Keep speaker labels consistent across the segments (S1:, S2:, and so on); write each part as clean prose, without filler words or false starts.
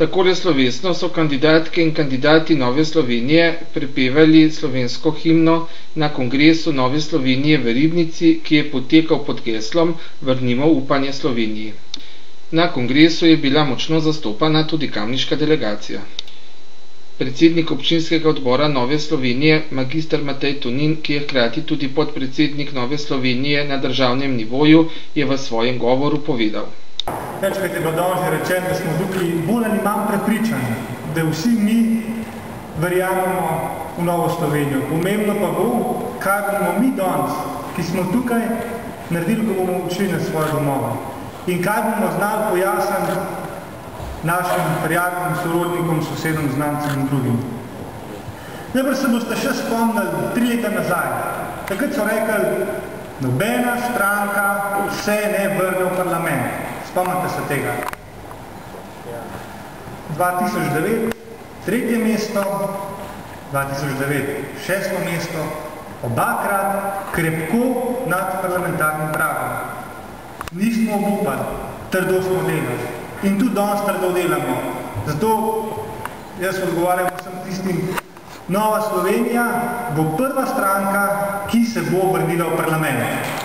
S1: Takole slovesno so kandidatke in kandidati Nove Slovenije prepevali slovensko himno na kongresu Nove Slovenije v Ribnici, ki je potekal pod geslom Vrnimo upanje Sloveniji. Na kongresu je bila močno zastopana tudi kamniška delegacija. Predsednik občinskega odbora Nove Slovenije, magister Matej Tonin, ki je hkrati tudi podpredsednik Nove Slovenije na državnem nivoju, je v svojem govoru povedal.
S2: Večkrat je bilo danes že rečeno, da smo tukaj bolj ali manj prepričani, da vsi mi verjamemo v Novo Slovenijo. Pomembno pa bo, kaj bomo mi danes, ki smo tukaj, naredili, ko bomo odšli na svoje domove. In kaj bomo znali pojasniti našim prijateljem, sorodnikom, sosedom, znancem in drugim. Najprej se boste še spomnili 3 leta nazaj. Takrat so rekli, nobena stranka se ne vrne v parlament. Spomnite se tega. 2009, 3. mesto, 2009, 6. mesto, obakrat krepko nad parlamentarnim pragom. Nismo obupali, trdo smo delali. In tudi danes trdo delamo. Zato jaz odgovarjam vsem tistim, Nova Slovenija bo prva stranka, ki se bo vrnila v parlament.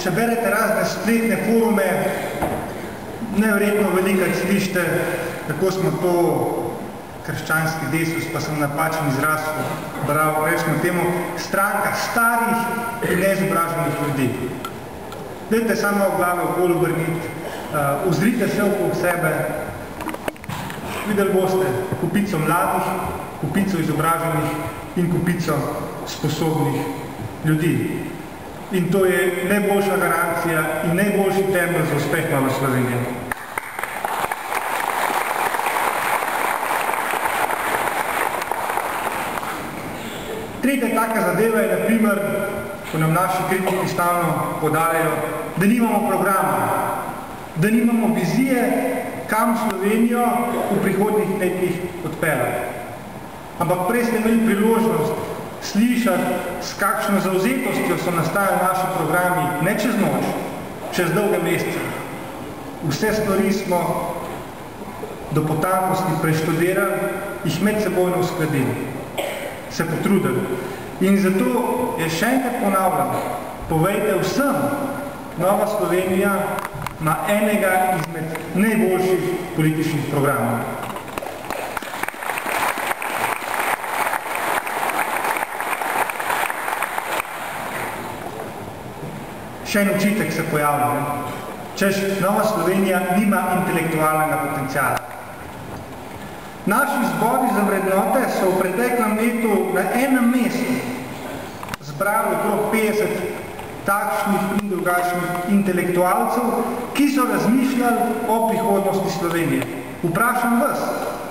S2: Če berete razne spletne forume, neverjetno veliko slišite, kako smo to krščanski desus, pa sem napačen izraz bral, rečemo temu, stranka starih in neizobraženih ljudi. Dajte samo v glave okoli obrniti, ozrite se okoli sebe, videli boste kupico mladih, kupico izobraženih in kupico sposobnih ljudi. In to je najboljša garancija in najboljši temelj za uspeh Nove Slovenije. Tretja taka zadeva je, na primer, ko nam naši kritiki stalno podajajo, da nimamo programa, da nimamo vizije, kam Slovenijo v prihodnjih letih odpeljati. Ampak prej ste imeli priložnost slišati, s kakšno zavzetostjo so nastajali naši programi, ne čez noč, čez dolge mesece. Vse stvari smo do potankosti preštudirali, jih medsebojno uskladili, se potrudili. In zato je še enkrat ponavljam, povejte vsem, Nova Slovenija ima enega izmed najboljših političnih programov. Še en očitek se pojavlja, češ Nova Slovenija nima intelektualnega potencijala. Naši zbori za vrednote so v preteklem letu na enem mestu zbrali okrog 50 takšnih in drugačnih intelektualcev, ki so razmišljali o prihodnosti Slovenije. Vprašam vas,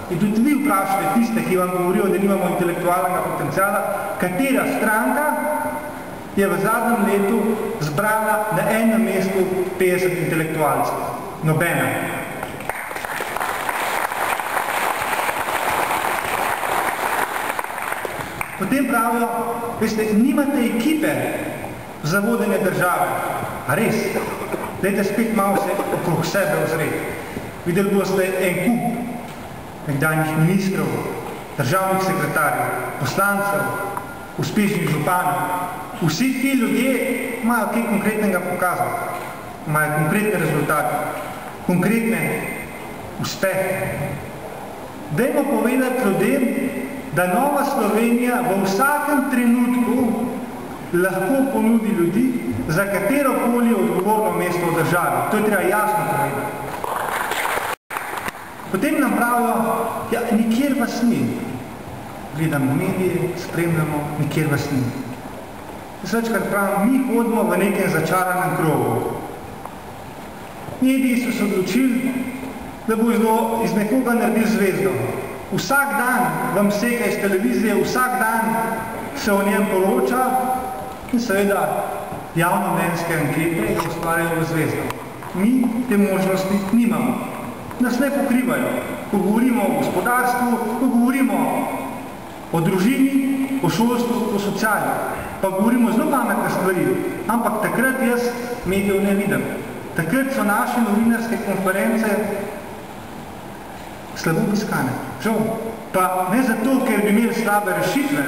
S2: in tudi vi vprašate tiste, ki vam govorijo, da nimamo intelektualnega potencijala, katera stranka je v zadnjem letu zbrala na enem mestu 50 intelektualcev. Nobena. Potem pravijo, veste, nimate ekipe za vodenje države. A res? Dajte spet malo se okrog sebe ozreti. Videli boste en kup nekdanjih ministrov, državnih sekretarjev, poslancev, uspešnih županov. Vsi ti ljudje imajo kaj konkretnega pokazati, imajo konkretne rezultate, konkretne uspehe. Dajmo povedati ljudem, da Nova Slovenija v vsakem trenutku lahko ponudi ljudi za katerokoli odgovorno mesto v državi. To je treba jasno povedati. Potem nam pravijo, ja, nikjer vas ni. Gledamo medije, spremljamo, nikjer vas ni. Večkrat pravim, mi hodimo v nekem začaranem krogu. Mediji so se odločili, da bo iz nekoga naredil zvezdo. Vsak dan vam seka iz televizije, vsak dan se o njem poroča in seveda javnomnenjske ankete ustvarjajo zvezdo. Mi te možnosti nimamo. Nas ne pokrivajo. Ko govorimo o gospodarstvu, ko govorimo o družini, o šolstvu, o sociali. pa govorimo zelo pametne stvari, ampak takrat jaz medijev ne vidim. Takrat so naše novinarske konference slabo obiskane. Žal. Pa ne zato, ker bi imeli slabe rešitve,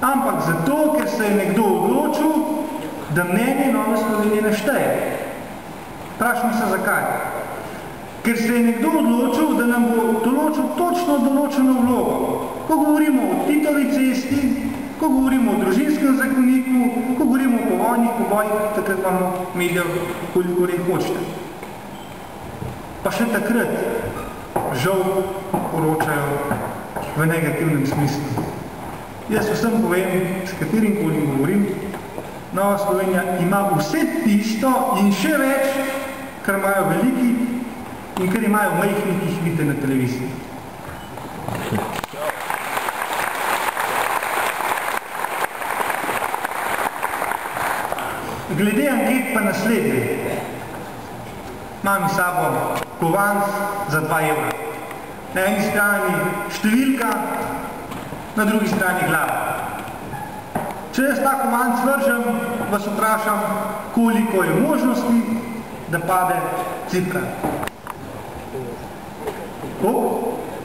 S2: ampak zato, ker se je nekdo odločil, da mnenje Nove Slovenije ne šteje. Vprašamo se zakaj. Ker se je nekdo odločil, da nam bo določil točno določeno vlogo. Ko govorimo o Titovi cesti, ko govorimo o družinskem zakoniku, ko govorimo o povojnih pobojih, takrat imamo medijev, koliko jih hočete. Pa še takrat, žal, poročajo v negativnem smislu. Jaz vsem povem, s katerim koli govorim, Nova Slovenija ima vse tisto in še več, kar imajo veliki in kar imajo majhni, ki jih vidite na televiziji. Glede anket pa naslednje. Imam s sabo kovanc za 2 evra. Na eni strani številka, na drugi strani glava. Če jaz ta kovanc vržem, vas vprašam, koliko je možnosti, da pade cifra.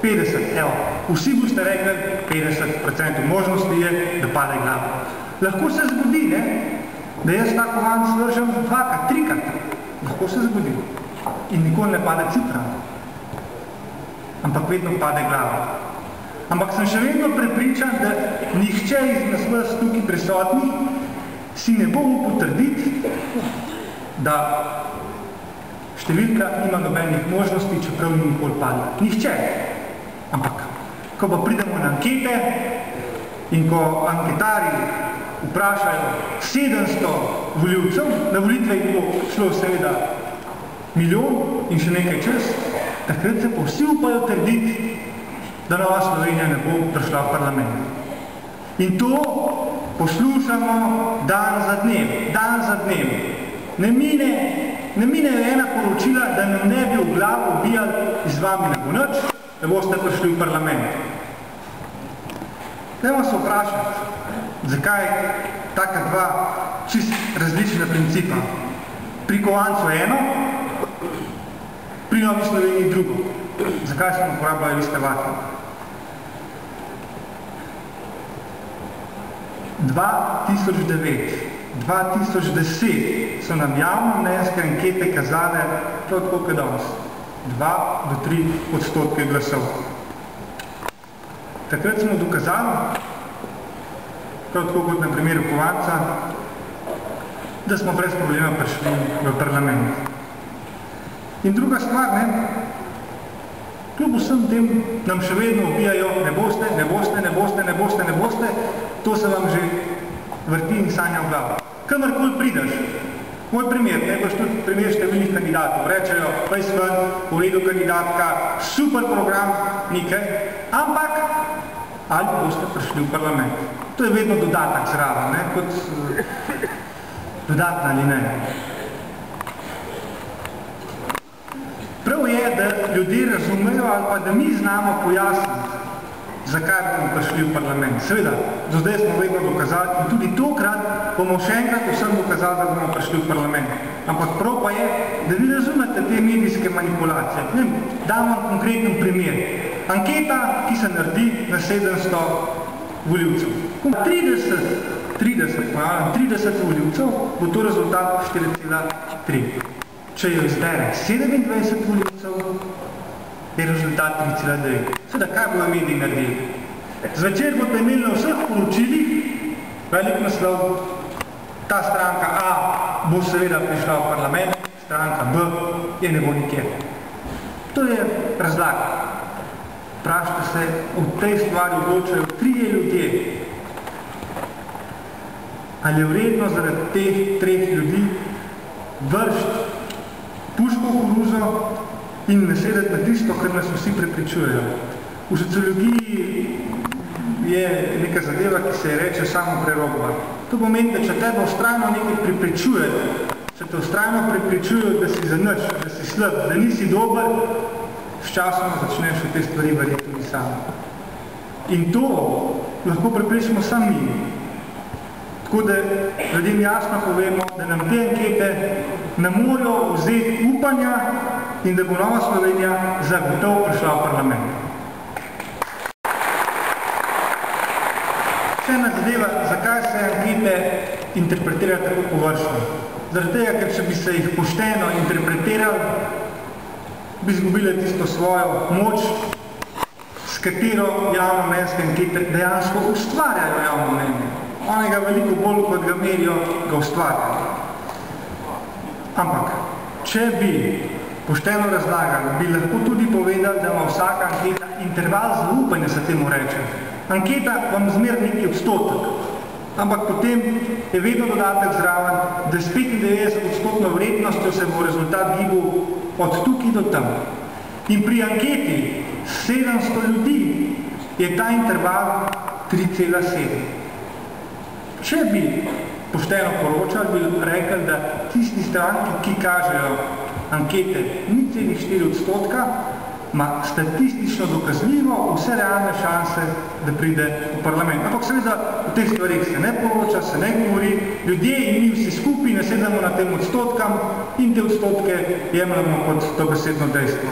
S2: 50, evo. Vsi boste rekli, 50% možnosti je, da pade glava. Lahko se zgodi, ne? Da jaz ta kovanc vržem 2-krat, 3-krat. Lahko se zgodi. In nikoli ne pade cifra. Ampak vedno pade glava. Ampak sem še vedno prepričan, da nihče iz nas tukaj prisotnih si ne bo potrditi, da številka nima nobenih možnosti, čeprav ni nikoli padla. Nihče. Ampak, ko pa pridemo na ankete in ko anketarji vprašajo 700 voljivcev, na volitve jih bo šlo seveda milijon in še nekaj čas, takrat se pa vsi upajo trditi, da Nova Slovenija ne bo prišla v parlament. In to poslušamo dan za dnem. Ne mine ena poročila, da nam ne bi v glavo ubijali iz vami ne bo nič, da boste prišli v parlament. Dajmo se vprašati, zakaj taka 2 čist različna principa. Pri kovancu eno, pri Novi Sloveniji drugo. Zakaj smo uporabljali iste vate? 2009, 2010 so nam javnomnenjske ankete kazale prav tako kot danes. 2 do 3% glasov. Takrat smo dokazali, prav tako kot na primeru kovanca, da smo brez problema prišli v parlament. In druga stvar, ne, kljub vsem tem nam še vedno ubijajo, ne boste, to se vam že vrti in sanja v glavo. Kamorkoli prideš, moj primer, ne boš tudi primer številnih kandidatov, rečejo, PSV, v redu kandidatka, super program, nekaj, ampak ali boste prišli v parlament. To je vedno dodatek zraven, ne, kot dodatna ali ne. Prav je, da ljudje razumejo ali pa da mi znamo pojasniti, zakaj bomo prišli v parlament. Seveda, do zdaj smo vedno dokazali in tudi tokrat bomo še enkrat vsem dokazali, da bomo prišli v parlament. Ampak prav pa je, da vi razumete te medijske manipulacije. Dam vam konkreten primer. Anketa, ki se naredi na 700 voljivcev. 30 voljivcev bo to rezultat 4,3. Če jo izdere 27 voljivcev, je rezultat 3,9. Seveda, kaj bojo mediji naredili? Zvečer boste imeli na vseh poročilih velik naslov, ta stranka A bo seveda prišla v parlament, stranka B je ne bo nikjer. To je razlaga. Vprašajte se, v tej stvari odločajo 3 ljudje. Ali je vredno zaradi teh 3 ljudi vršiti puško v koruzo in nasedati na tisto, kar nas vsi prepričujejo. V sociologiji je neka zadeva, ki se reče samo prerogba. To pomeni, da če tebe vztrajno nekaj prepričujejo, če te vztrajno prepričujejo, da si za nič, da si slab, da nisi dober, sčasoma začneš v te stvari verjeti tudi sam. In to lahko preprečimo sami. Tako da ljudem jasno povemo, da nam te ankete ne morajo vzeti upanja in da bo Nova Slovenija zagotovo prišla v parlament. Še ena zadeva, zakaj se ankete interpretirajo tako površno. Zaradi tega, ker če bi se jih pošteno interpretirali, bi izgubile tisto svojo moč, s katero javnomnenjske ankete dejansko ustvarjajo javno mnenje. Oni ga veliko bolj, kot ga merijo, ga ustvarjajo. Ampak, če bi pošteno razlagali, bi lahko tudi povedali, da ima vsaka anketa interval zaupanja, se temu reče. Anketa vam zmer neki odstotek, ampak potem je vedno dodatek zraven, da s 95% vrednostjo se bo rezultat gibal od tukaj do tam. In pri anketi 700 ljudi je ta interval 3,7. Če bi pošteno poročali, bi rekli, da tisti stranki, ki kažejo ankete 0,4%, ima statistično dokazljivo vse realne šanse, da pride v parlament. Ampak seveda v teh stvarih se ne poroča, se ne govori, ljudje in mi vsi skupaj nasedamo na tem odstotkam in te odstotke jemljamo kot to besedno dejstvo.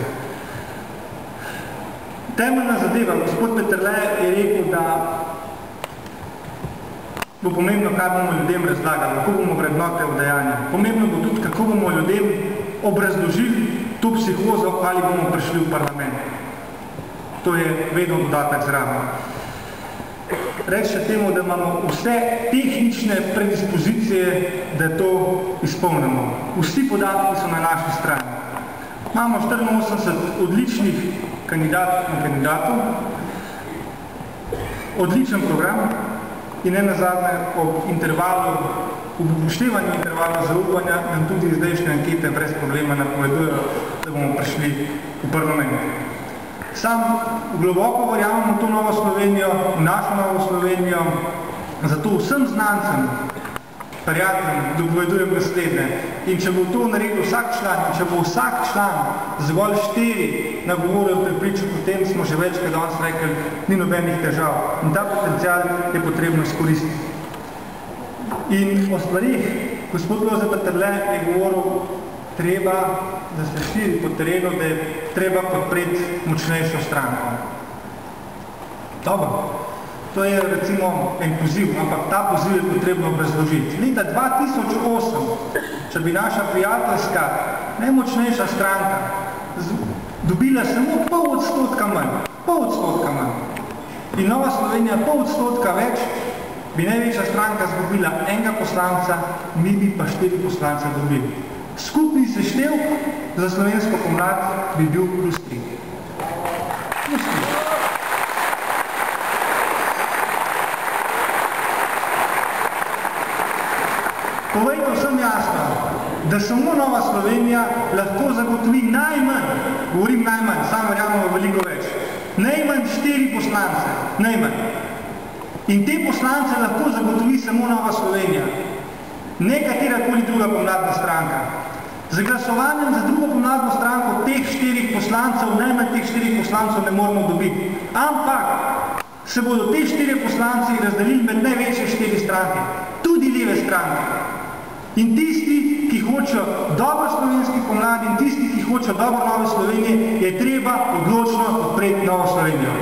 S2: Temeljna zadeva, gospod Peterle je rekel, da bo pomembno, kaj bomo ljudem razlagali, kako bomo vrednote v dejanju. Pomembno bo tudi, kako bomo ljudem obrazložili to psihozo, ali bomo prišli v parlament. To je vedno dodatek zraven. Reče temu, da imamo vse tehnične predispozicije, da to izpolnimo. Vsi podatki so na naši strani. Imamo 84 odličnih kandidatov in kandidatov, odličen program in nenazadnje ob intervalu, ob upoštevanju intervala zaupanja nam tudi zdajšnje ankete brez problema napovedujejo, da bomo prišli v parlament. Sam globoko verjamem v to Novo Slovenijo, v našo Novo Slovenijo, zato vsem znancem, prijateljem, dopovedujem naslednje. In če bo to naredil vsak član, in če bo vsak član zgolj 4 nagovoril prepričal, potem smo že večkrat danes rekli, ni nobenih težav. In ta potencial je potrebno izkoristiti. In o stvarih, gospod Lojze Peterle je govoril, treba, da se širi po terenu, da je treba podpreti močnejšo stranko. Dobro, to je recimo en poziv, ampak ta poziv je potrebno obrazložiti. Leta 2008, če bi naša prijateljska, najmočnejša stranka dobila samo 0,5% manj, 0,5% manj. In Nova Slovenija 0,5% več, bi največja stranka zgubila enega poslanca, mi bi pa 4 poslance dobili. Skupni seštevek za slovensko pomlad bi bil +3. Povejte vsem jasno, da samo Nova Slovenija lahko zagotovi najmanj, govorim najmanj, sam verjamemo veliko več, najmanj 4 poslance, najmanj. In te poslance lahko zagotovi samo Nova Slovenija, ne katerakoli druga pomladna stranka. Z glasovanjem za drugo pomladno stranko teh 4 poslancev, najmanj teh 4 poslancev ne moramo dobiti. Ampak se bodo te 4 poslanci razdelili med največje 4 stranke, tudi leve stranke. In tisti, ki hočejo dobro slovenski pomladi in tisti, ki hočejo dobro Nove Slovenije, je treba odločno podpreti Novo Slovenijo.